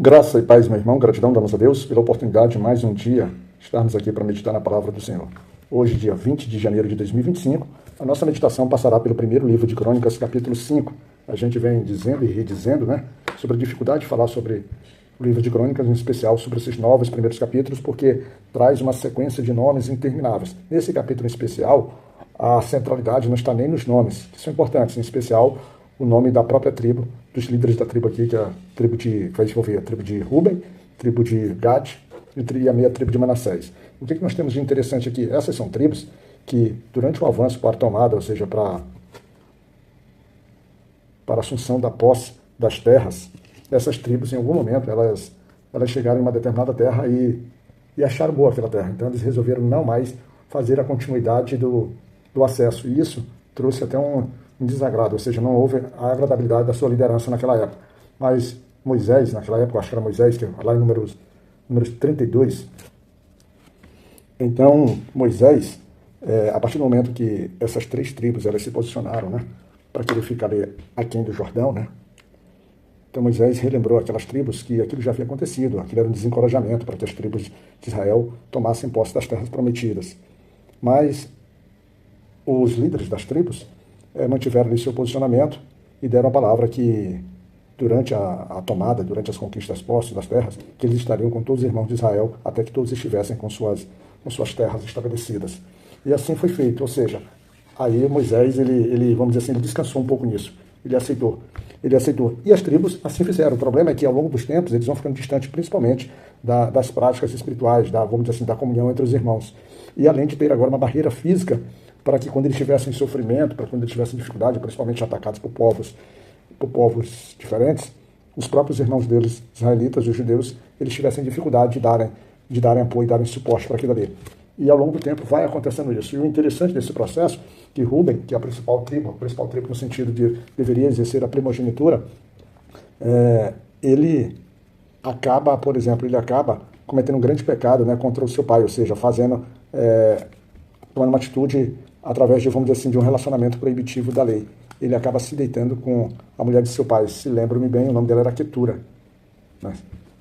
Graça e paz, meu irmão, gratidão damos a Deus pela oportunidade de mais um dia estarmos aqui para meditar na palavra do Senhor. Hoje, dia 20 de janeiro de 2025, a nossa meditação passará pelo primeiro livro de Crônicas, capítulo 5. A gente vem dizendo e redizendo, sobre a dificuldade de falar sobre o livro de Crônicas, em especial sobre esses novos primeiros capítulos, porque traz uma sequência de nomes intermináveis. Nesse capítulo em especial, a centralidade não está nem nos nomes, que são importantes, em especial o nome da própria tribo, dos líderes da tribo aqui, que é a tribo que vai desenvolver a tribo de Ruben, tribo de Gad e a meia tribo de Manassés. O que nós temos de interessante aqui? Essas são tribos que, durante o avanço para a tomada, ou seja, para a assunção da posse das terras, essas tribos, em algum momento, elas chegaram em uma determinada terra e acharam boa aquela terra. Então, eles resolveram não mais fazer a continuidade do acesso. E isso trouxe até um desagrado, ou seja, não houve a agradabilidade da sua liderança naquela época. Mas Moisés, naquela época, acho que era Moisés, que lá em números 32, então Moisés, a partir do momento que essas três tribos elas se posicionaram, para querer ficar ali aquém do Jordão, então Moisés relembrou aquelas tribos que aquilo já havia acontecido, aquilo era um desencorajamento para que as tribos de Israel tomassem posse das terras prometidas. Mas os líderes das tribos mantiveram ali seu posicionamento e deram a palavra que durante a tomada, durante as conquistas das posses das terras, que eles estariam com todos os irmãos de Israel até que todos estivessem com suas terras estabelecidas. E assim foi feito, ou seja, aí Moisés, ele vamos dizer assim, ele descansou um pouco nisso, ele aceitou. E as tribos assim fizeram. O problema é que ao longo dos tempos eles vão ficando distantes principalmente das práticas espirituais, vamos dizer assim, da comunhão entre os irmãos. E além de ter agora uma barreira física para que quando eles estivessem em sofrimento, para quando eles tivessem dificuldade, principalmente atacados por povos diferentes, os próprios irmãos deles, israelitas, os judeus, eles tivessem dificuldade de darem apoio, darem suporte para aquilo ali. E ao longo do tempo vai acontecendo isso. E o interessante desse processo, que Ruben, que é a principal tribo no sentido de deveria exercer a primogenitura, ele acaba, por exemplo, cometendo um grande pecado contra o seu pai, ou seja, tomando uma atitude através de, vamos dizer assim, de um relacionamento proibitivo da lei. Ele acaba se deitando com a mulher de seu pai. Se lembro-me bem, o nome dela era Quetura.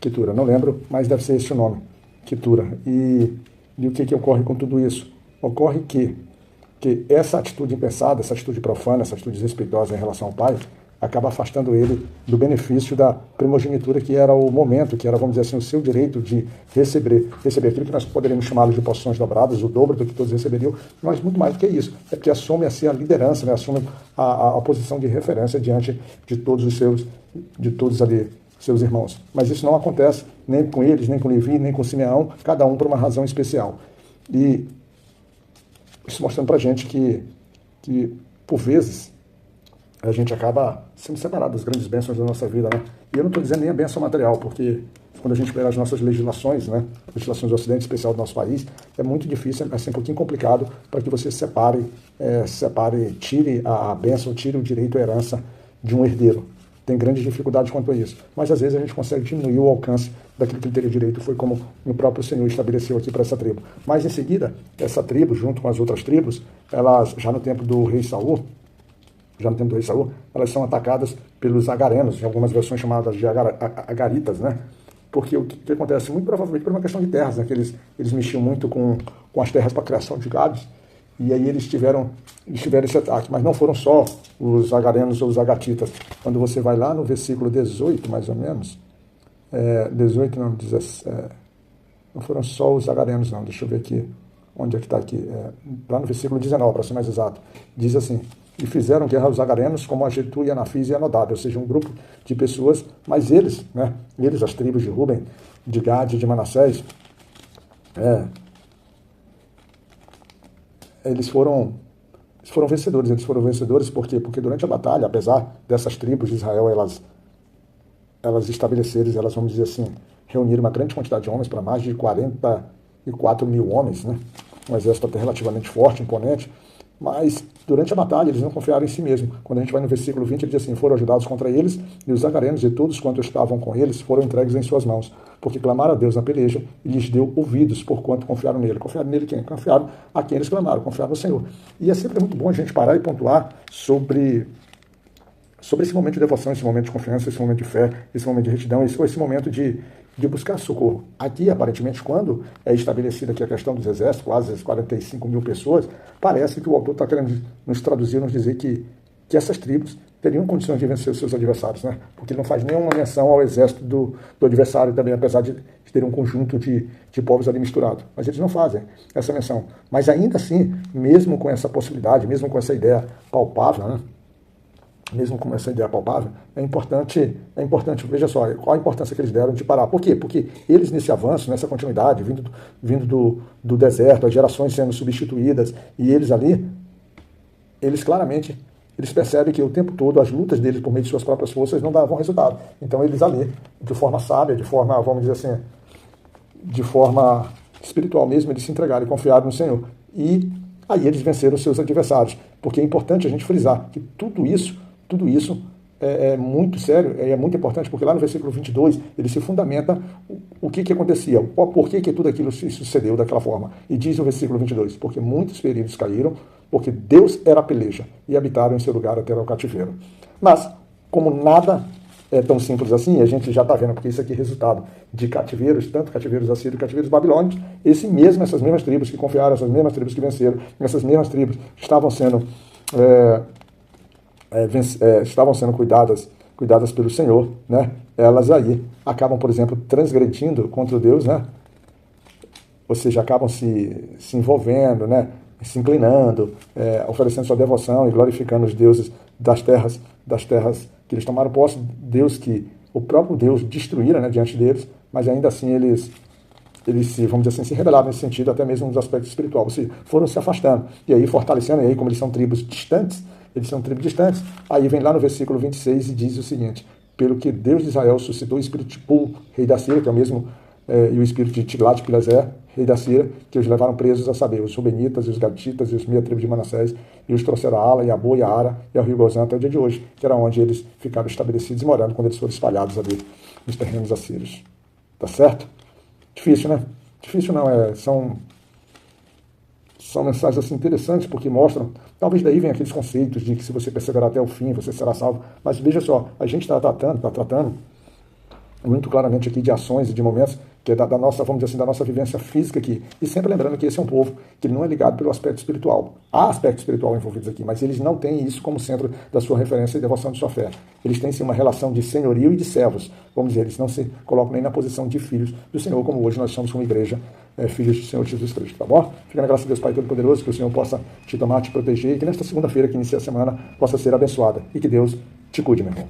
Quetura, não lembro, mas deve ser esse o nome, Quetura. E o que ocorre com tudo isso? Ocorre que essa atitude impensada, essa atitude profana, essa atitude desrespeitosa em relação ao pai, acaba afastando ele do benefício da primogenitura, que era o momento, que era, vamos dizer assim, o seu direito de receber aquilo que nós poderíamos chamar de porções dobradas, o dobro do que todos receberiam, mas muito mais do que isso. É porque assume assim a liderança, assume a posição de referência diante de todos ali, seus irmãos. Mas isso não acontece nem com eles, nem com Levi, nem com Simeão, cada um por uma razão especial. E isso mostrando pra gente que por vezes, a gente acaba sendo separado das grandes bênçãos da nossa vida, E eu não estou dizendo nem a bênção material, porque quando a gente pega as nossas legislações, legislações do Ocidente, especial do nosso país, é muito difícil, é sempre um pouquinho complicado para que você separe, tire a bênção, tire o direito à herança de um herdeiro. Tem grandes dificuldades quanto a isso. Mas às vezes a gente consegue diminuir o alcance daquilo que ele teria direito, foi como o próprio Senhor estabeleceu aqui para essa tribo. Mas em seguida, essa tribo, junto com as outras tribos, elas, já no tempo do rei Saul, elas são atacadas pelos agarenos, em algumas versões chamadas de agaritas, Porque o que acontece? Muito provavelmente por uma questão de terras, que eles mexiam muito com as terras para a criação de gados, e aí eles tiveram esse ataque. Mas não foram só os agarenos ou os agatitas. Quando você vai lá no versículo 18, mais ou menos, 18 não, 17, não foram só os agarenos, não, deixa eu ver aqui, onde é que está aqui, lá no versículo 19, para ser mais exato, diz assim: e fizeram guerra aos agarenos como a Getu e a Anafis e a Nodab, ou seja, um grupo de pessoas, mas eles, as tribos de Ruben, de Gad e de Manassés, eles foram vencedores, por quê? Porque durante a batalha, apesar dessas tribos de Israel, elas estabeleceram, elas, vamos dizer assim, reuniram uma grande quantidade de homens, para mais de 44 mil homens, um exército até relativamente forte, imponente, mas durante a batalha eles não confiaram em si mesmos. Quando a gente vai no versículo 20, ele diz assim: foram ajudados contra eles, e os agarenos e todos quantos estavam com eles foram entregues em suas mãos, porque clamaram a Deus na peleja e lhes deu ouvidos, porquanto confiaram nele. Confiaram nele quem? Confiaram a quem eles clamaram, confiaram no Senhor. E é sempre muito bom a gente parar e pontuar sobre sobre esse momento de devoção, esse momento de confiança, esse momento de fé, esse momento de retidão, esse momento de buscar socorro. Aqui, aparentemente, quando é estabelecida aqui a questão dos exércitos, quase 45 mil pessoas, parece que o autor está querendo nos traduzir, nos dizer que essas tribos teriam condições de vencer os seus adversários, né? Porque ele não faz nenhuma menção ao exército do adversário também, apesar de ter um conjunto de povos ali misturado. Mas eles não fazem essa menção. Mas ainda assim, mesmo com essa possibilidade, mesmo com essa ideia palpável, né? Mesmo com essa ideia palpável, é importante, veja só, qual a importância que eles deram de parar. Por quê? Porque eles, nesse avanço, nessa continuidade, vindo do deserto, as gerações sendo substituídas, e eles ali, eles claramente, eles percebem que o tempo todo as lutas deles por meio de suas próprias forças não davam resultado. Então eles ali, de forma sábia, de forma, vamos dizer assim, de forma espiritual mesmo, eles se entregaram e confiaram no Senhor. E aí eles venceram os seus adversários. Porque é importante a gente frisar que tudo isso é muito sério, é muito importante, porque lá no versículo 22, ele se fundamenta o que acontecia, por que tudo aquilo se sucedeu daquela forma. E diz o versículo 22, porque muitos feridos caíram, porque Deus era a peleja, e habitaram em seu lugar até o cativeiro. Mas, como nada é tão simples assim, a gente já está vendo, porque isso aqui é resultado de cativeiros, tanto cativeiros assírios e cativeiros babilônicos, essas mesmas tribos que confiaram, essas mesmas tribos que venceram, essas mesmas tribos que estavam sendo cuidadas pelo Senhor, né? Elas aí acabam, por exemplo, transgredindo contra o Deus, né? Ou seja, acabam se envolvendo, né? Se inclinando, oferecendo sua devoção e glorificando os deuses das terras que eles tomaram posse, Deus que o próprio Deus destruíra, né, diante deles, mas ainda assim eles se, vamos dizer assim, se rebelaram nesse sentido, até mesmo nos aspectos espirituais, ou seja, foram se afastando, e aí fortalecendo, e aí como eles são tribos distantes, aí vem lá no versículo 26 e diz o seguinte, pelo que Deus de Israel suscitou o espírito de Pul, rei da Síria, que é o mesmo, e o espírito de Tiglat-Pileser, rei da Síria, que os levaram presos, a saber, os Rubenitas e os Gaditas e os meia tribo de Manassés, e os trouxeram a Ala, e a Bo, e a Ara, e ao rio Gozã até o dia de hoje, que era onde eles ficaram estabelecidos e morando quando eles foram espalhados ali nos terrenos assírios. Tá certo? Difícil, né? Difícil não, são mensagens assim interessantes, porque mostram, talvez daí venham aqueles conceitos de que se você perseverar até o fim, você será salvo, mas veja só, a gente está tratando muito claramente aqui de ações e de momentos que é da nossa, vamos dizer assim, da nossa vivência física aqui. E sempre lembrando que esse é um povo que ele não é ligado pelo aspecto espiritual. Há aspectos espirituais envolvidos aqui, mas eles não têm isso como centro da sua referência e devoção de sua fé. Eles têm sim uma relação de senhorio e de servos. Vamos dizer, eles não se colocam nem na posição de filhos do Senhor, como hoje nós somos como igreja, filhos do Senhor Jesus Cristo, tá bom? Fica na graça de Deus Pai Todo-Poderoso, que o Senhor possa te tomar, te proteger, e que nesta segunda-feira que inicia a semana possa ser abençoada. E que Deus te cuide, meu irmão.